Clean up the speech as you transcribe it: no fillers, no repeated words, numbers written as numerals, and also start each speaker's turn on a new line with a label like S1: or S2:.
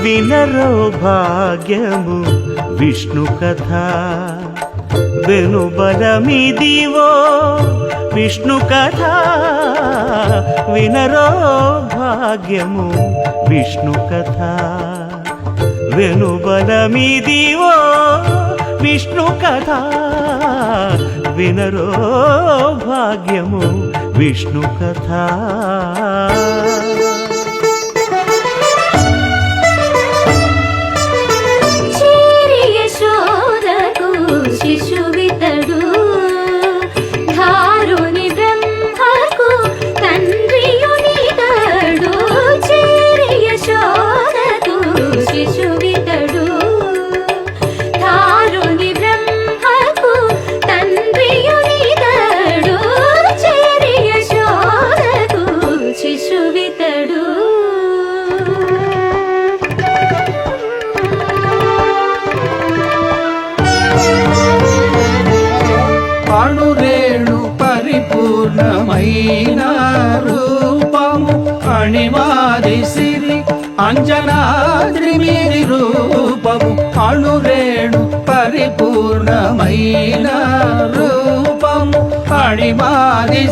S1: వినరో భాగ్యము విష్ణు కథ వెనుబలమిదివో విష్ణు కథ వినరో భాగ్యము విష్ణు కథ వెనుబలమిదివో విష్ణు కథ వినరో భాగ్యము విష్ణు కథ
S2: శిశువితడు ధారుని బ్రహ్మకు తండ్రియునితడు చేరి యశోదకు శిశువితడు ధారుని బ్రహ్మకు తండ్రియునితడు చేరి యశోదకు శిశువితడు
S3: అణురేణు పరిపూర్ణమైన రూపము అణిమాది సిరి అంజనాద్రి మీది రూపము అణురేణు పరిపూర్ణమైన రూపము అణిమాది